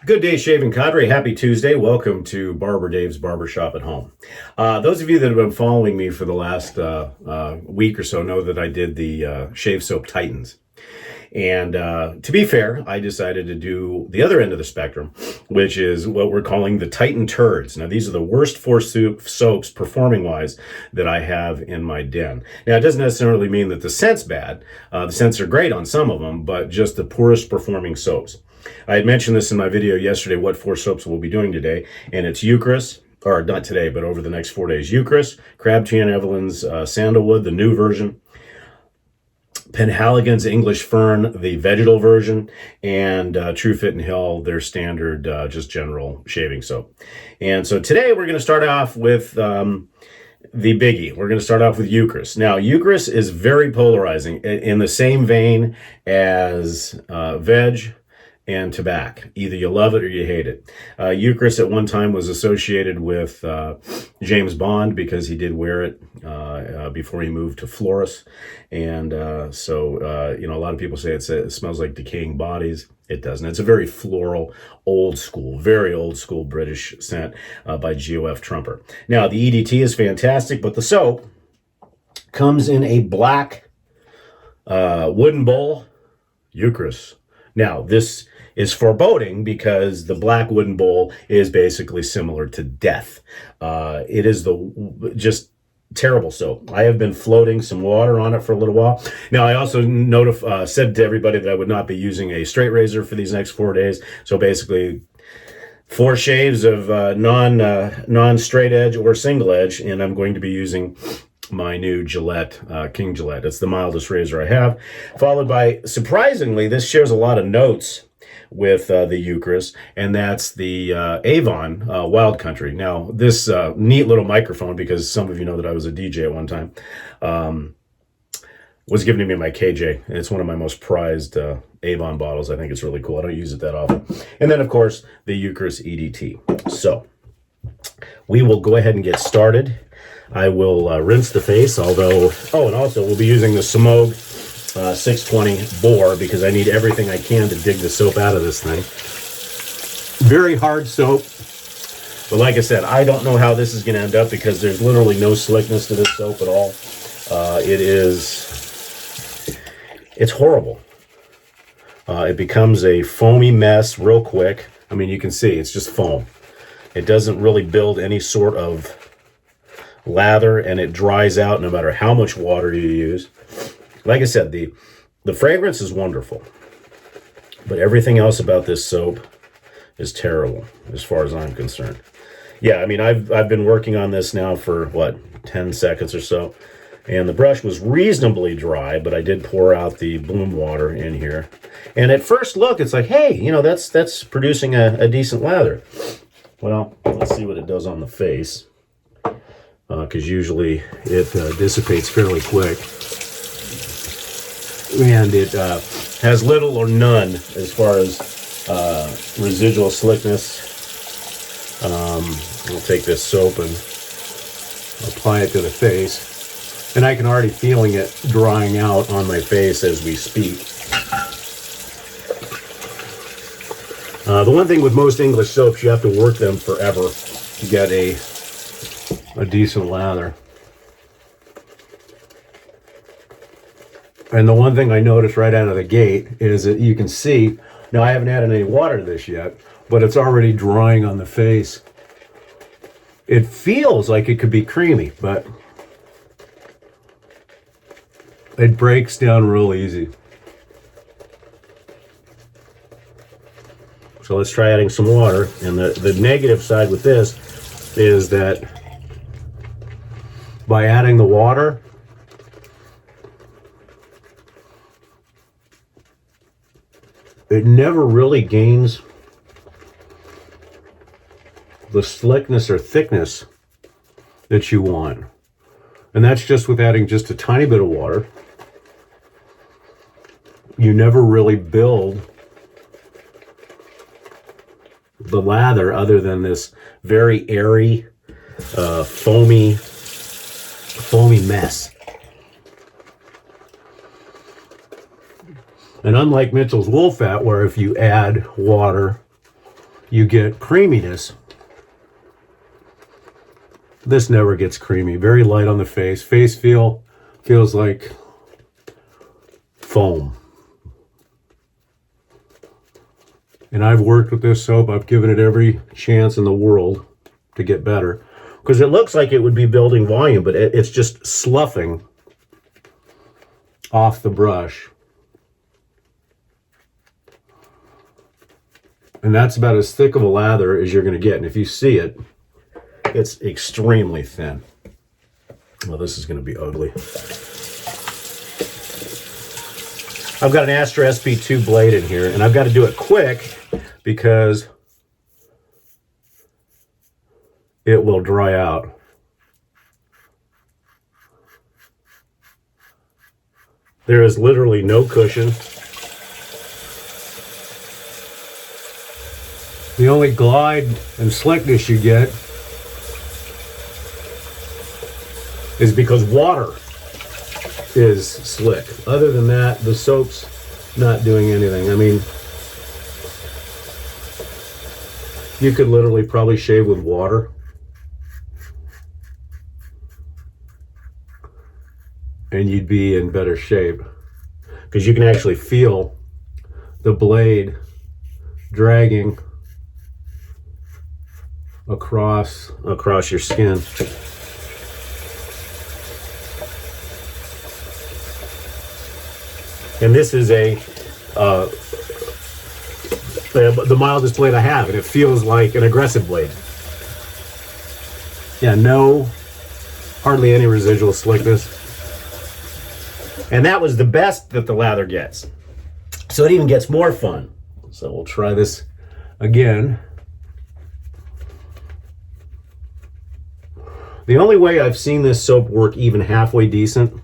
Good day, shaving cadre. Happy Tuesday. Welcome to Barber Dave's Barbershop at Home. Those of you that have been following me for the last week or so know that I did the shave soap Titans. And to be fair, I decided to do the other end of the spectrum, which is what we're calling the Titan Turds. Now, these are the worst four soaps performing-wise that I have in my den. Now, it doesn't necessarily mean that the scent's bad. The scents are great on some of them, but just the poorest performing soaps. I had mentioned this in my video yesterday, what four soaps we'll be doing today, and it's Eucris, or not today, but over the next 4 days. Eucris, Crabtree and Evelyn's Sandalwood, the new version, Penhaligon's English Fern, the vegetal version, and True Fit and Hill, their standard just general shaving soap. And so today we're going to start off with the biggie. We're going to start off with Eucris. Now, Eucris is very polarizing, in the same vein as veg and tobacco. Either you love it or you hate it. Eucris at one time was associated with James Bond because he did wear it before he moved to Flores. And so a lot of people say it smells like decaying bodies. It doesn't. It's a very floral, very old school British scent by Geo F Trumper. Now, the EDT is fantastic, but the soap comes in a black wooden bowl, Eucris. Now, this is foreboding because the black wooden bowl is basically similar to death. It is just terrible soap. I have been floating some water on it for a little while. Now, I also said to everybody that I would not be using a straight razor for these next 4 days. So basically, 4 shaves of non-straight edge or single edge, and I'm going to be using my new Gillette, King Gillette. It's the mildest razor I have, followed by, surprisingly, this shares a lot of notes with the Eucris, and that's the Avon Wild Country. Now, this neat little microphone, because some of you know that I was a DJ at one time, was given to me by KJ, and it's one of my most prized Avon bottles. I think it's really cool. I don't use it that often. And then, of course, the Eucris EDT. So, we will go ahead and get started. I will rinse the face, and also we'll be using the Svlog 620 bore because I need everything I can to dig the soap out of this thing. Very hard soap, but like I said, I don't know how this is going to end up because there's literally no slickness to this soap at all. It's horrible. It becomes a foamy mess real quick. I mean, you can see it's just foam. It doesn't really build any sort of lather, and it dries out no matter how much water you use. Like I said, the fragrance is wonderful, but everything else about this soap is terrible as far as I'm concerned. Yeah, I mean, I've been working on this now for 10 seconds or so, and the brush was reasonably dry, but I did pour out the bloom water in here. And at first look, it's like, hey, that's producing a decent lather. Well, let's see what it does on the face. Because usually it dissipates fairly quick. And it has little or none as far as residual slickness. I'll take this soap and apply it to the face. And I can already feeling it drying out on my face as we speak. The one thing with most English soaps, you have to work them forever to get a decent lather. And the one thing I noticed right out of the gate is that you can see, now I haven't added any water to this yet, but it's already drying on the face. It feels like it could be creamy, but it breaks down real easy. So let's try adding some water. And the negative side with this is that by adding the water, it never really gains the slickness or thickness that you want. And that's just with adding just a tiny bit of water. You never really build the lather other than this very airy, foamy mess. And unlike Mitchell's wool fat, where if you add water, you get creaminess. This never gets creamy. Very light on the face. Face feels like foam. And I've worked with this soap. I've given it every chance in the world to get better. Because it looks like it would be building volume, but it's just sloughing off the brush. And that's about as thick of a lather as you're going to get. And if you see it, it's extremely thin. Well, this is going to be ugly. I've got an Astra SP2 blade in here, and I've got to do it quick because it will dry out. There is literally no cushion. The only glide and slickness you get is because water is slick. Other than that, the soap's not doing anything. I mean, you could literally probably shave with water and you'd be in better shape because you can actually feel the blade dragging across your skin. And this is the mildest blade I have, and it feels like an aggressive blade. Yeah, hardly any residual slickness. And that was the best that the lather gets. So it even gets more fun. So we'll try this again. The only way I've seen this soap work even halfway decent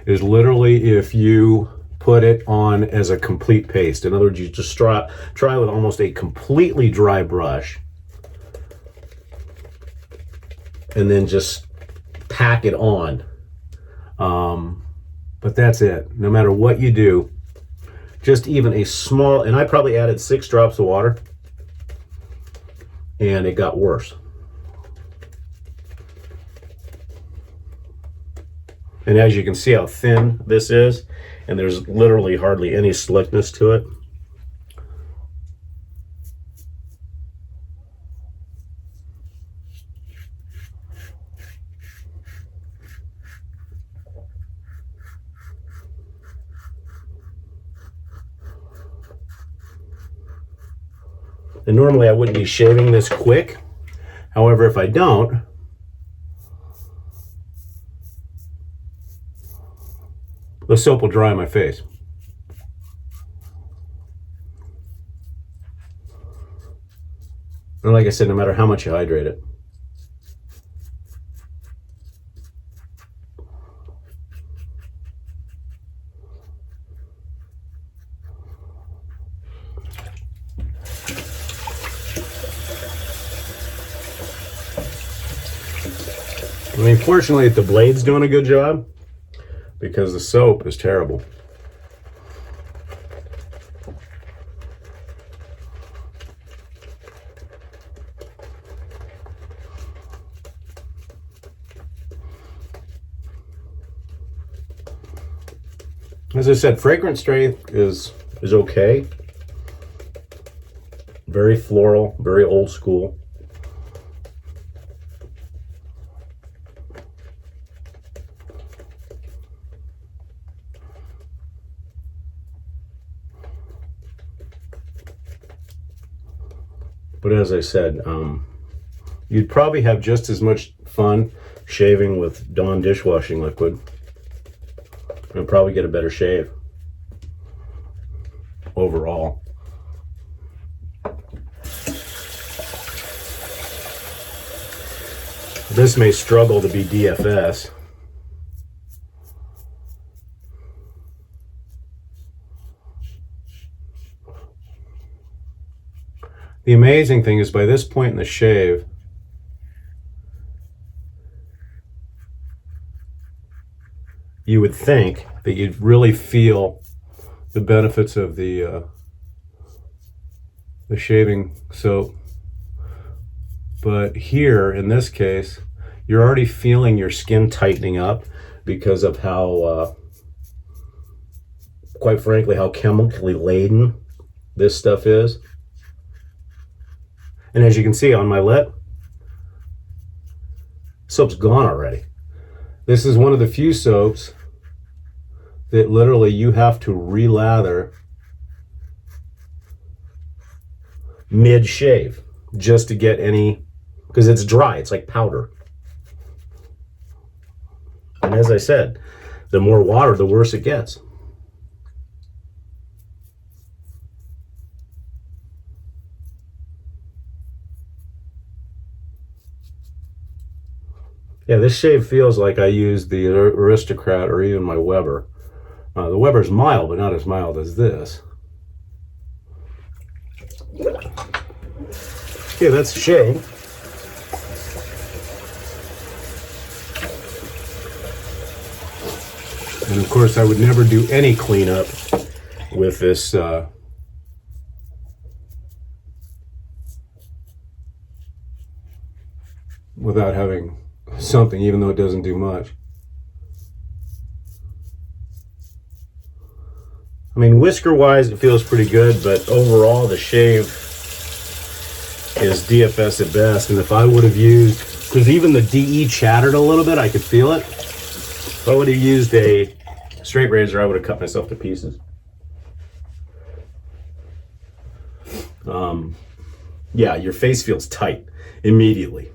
is literally if you put it on as a complete paste. In other words, you just try with almost a completely dry brush and then just pack it on. But that's it. No matter what you do, just even a small, and I probably added 6 drops of water and it got worse. And as you can see how thin this is, and there's literally hardly any slickness to it. And normally I wouldn't be shaving this quick. However, if I don't, the soap will dry on my face. And like I said, no matter how much you hydrate it. I mean, fortunately, the blade's doing a good job because the soap is terrible. As I said, fragrance strength is okay. Very floral, very old school. But as I said, you'd probably have just as much fun shaving with Dawn dishwashing liquid and probably get a better shave overall. This may struggle to be DFS. The amazing thing is by this point in the shave, you would think that you'd really feel the benefits of the the shaving soap. But here, in this case, you're already feeling your skin tightening up because of how, quite frankly, how chemically laden this stuff is. And as you can see on my lip, soap's gone already. This is one of the few soaps that literally you have to relather mid-shave just to get any, because it's dry, it's like powder. And as I said, the more water, the worse it gets. Yeah, this shave feels like I used the Aristocrat or even my Weber. The Weber's mild, but not as mild as this. Okay, that's the shave. And of course, I would never do any cleanup with this without having something, even though it doesn't do much. I mean, whisker wise it feels pretty good, but overall the shave is DFS at best. And if I would have used, because even the DE chattered a little bit, I could feel it. If I would have used a straight razor, I would have cut myself to pieces. Yeah, your face feels tight immediately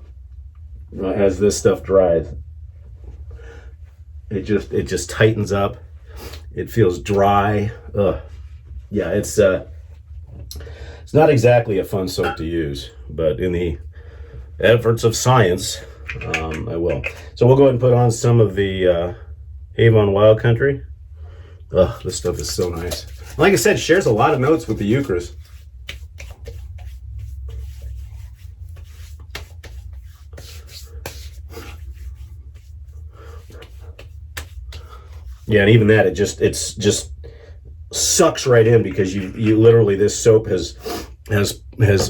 as this stuff dries. It just tightens up. It feels dry. Yeah, it's not exactly a fun soap to use, but in the efforts of science, I will. So we'll go ahead and put on some of the Avon Wild Country. This stuff is so nice. Like I said, shares a lot of notes with the Eucris. Yeah, and even that, it's just sucks right in because you literally, this soap has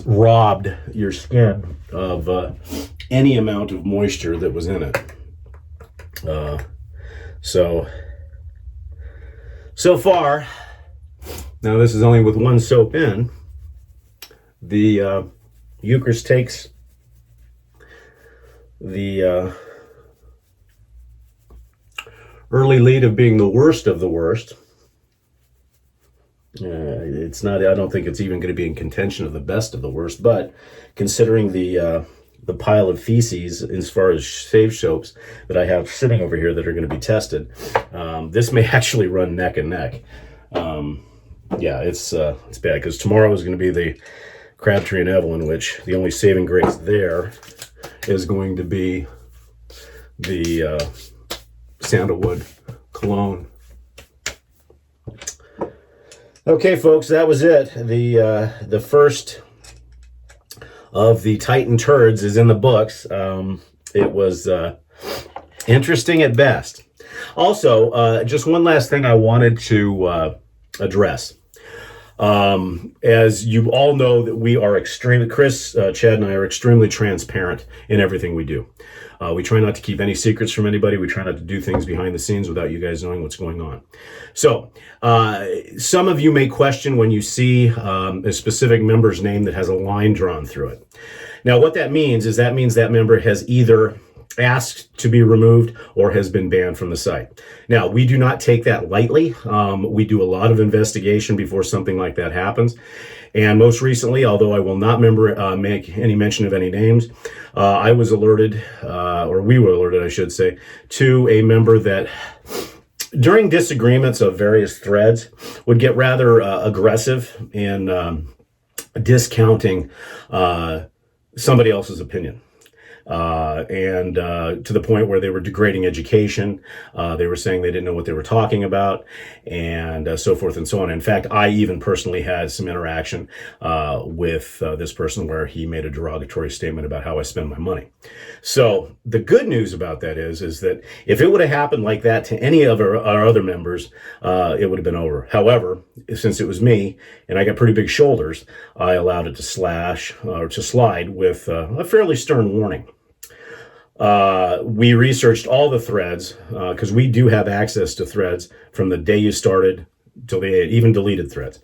robbed your skin of any amount of moisture that was in it. So far, now this is only with one soap in, the Eucris takes the early lead of being the worst of the worst. It's not, I don't think it's even going to be in contention of the best of the worst, but considering the pile of feces as far as shave soaps that I have sitting over here that are going to be tested, this may actually run neck and neck. Yeah, it's bad because tomorrow is going to be the Crabtree and Evelyn, which the only saving grace there is going to be the Sandalwood cologne. Okay, folks, that was it. The first of the Titan Turds is in the books. It was interesting at best. Also, just one last thing I wanted to address. As you all know, that we are extremely, Chris, Chad, and I are extremely transparent in everything we do. We try not to keep any secrets from anybody. We try not to do things behind the scenes without you guys knowing what's going on. So, some of you may question when you see a specific member's name that has a line drawn through it. Now, what that means is that member has either asked to be removed or has been banned from the site. Now, we do not take that lightly. We do a lot of investigation before something like that happens. And most recently, although I will not make any mention of any names, I was alerted, or we were alerted, I should say, to a member that during disagreements of various threads would get rather aggressive in discounting somebody else's opinion. and to the point where they were degrading education. They were saying they didn't know what they were talking about, and so forth and so on. In fact, I even personally had some interaction with this person where he made a derogatory statement about how I spend my money. So the good news about that is that if it would have happened like that to any of our other members, it would have been over. However, since it was me and I got pretty big shoulders, I allowed it to slide with a fairly stern warning. We researched all the threads because we do have access to threads from the day you started till they even deleted threads.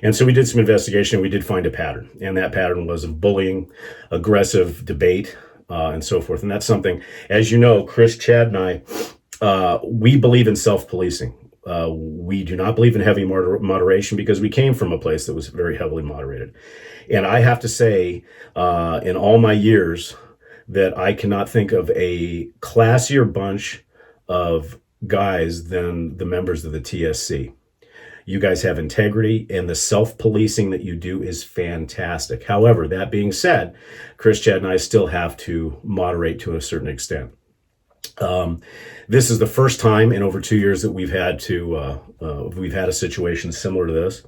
And so we did some investigation and we did find a pattern. And that pattern was of bullying, aggressive debate, and so forth. And that's something, as you know, Chris, Chad, and I, we believe in self-policing. We do not believe in heavy moderation because we came from a place that was very heavily moderated. And I have to say, in all my years, that I cannot think of a classier bunch of guys than the members of the TSC. You guys have integrity, and the self-policing that you do is fantastic. However, that being said, Chris, Chad, and I still have to moderate to a certain extent. This is the first time in over 2 years that we've had a situation similar to this.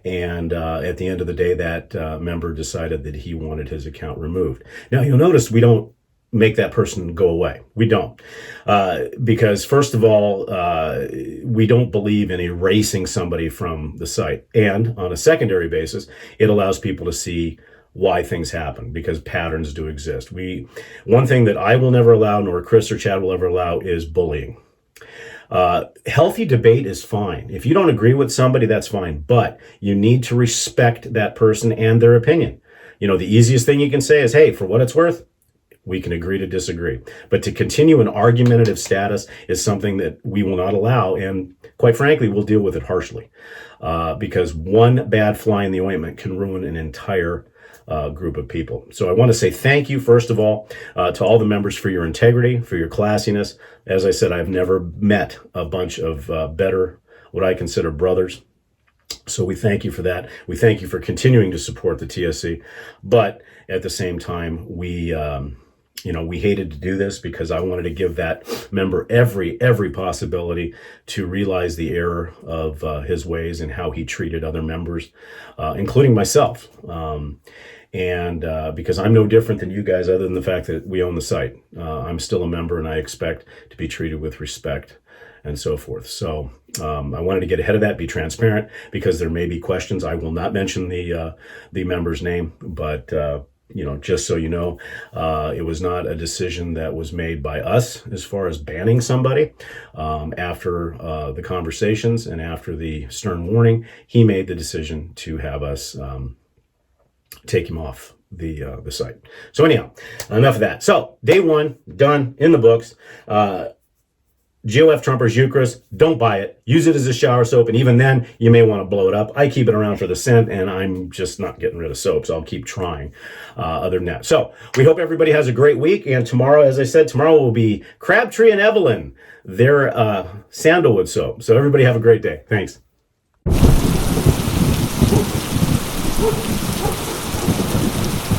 And at the end of the day, that member decided that he wanted his account removed. Now, you'll notice we don't make that person go away. We don't. Because first of all, we don't believe in erasing somebody from the site. And on a secondary basis, it allows people to see why things happen, because patterns do exist. One thing that I will never allow, nor Chris or Chad will ever allow, is bullying. Healthy debate is fine. If you don't agree with somebody, that's fine, but you need to respect that person and their opinion. You know, the easiest thing you can say is, hey, for what it's worth, we can agree to disagree. But to continue an argumentative status is something that we will not allow, and quite frankly, we'll deal with it harshly, because one bad fly in the ointment can ruin an entire group of people. So I want to say thank you, first of all, to all the members for your integrity, for your classiness. As I said, I've never met a bunch of better, what I consider brothers. So we thank you for that. We thank you for continuing to support the TSC. But at the same time, we hated to do this because I wanted to give that member every possibility to realize the error of his ways and how he treated other members, including myself. And because I'm no different than you guys, other than the fact that we own the site. I'm still a member and I expect to be treated with respect and so forth. So I wanted to get ahead of that, be transparent, because there may be questions. I will not mention the member's name, but just so you know, it was not a decision that was made by us as far as banning somebody. After the conversations and after the stern warning, he made the decision to have us take him off the site. So anyhow, enough of that. So day one, done, in the books. Geo F Trumper Eucris, don't buy it. Use it as a shower soap, and even then, you may want to blow it up. I keep it around for the scent, and I'm just not getting rid of soaps. I'll keep trying other than that. So we hope everybody has a great week, and tomorrow, as I said, tomorrow will be Crabtree and Evelyn, their sandalwood soap. So everybody have a great day. Thanks.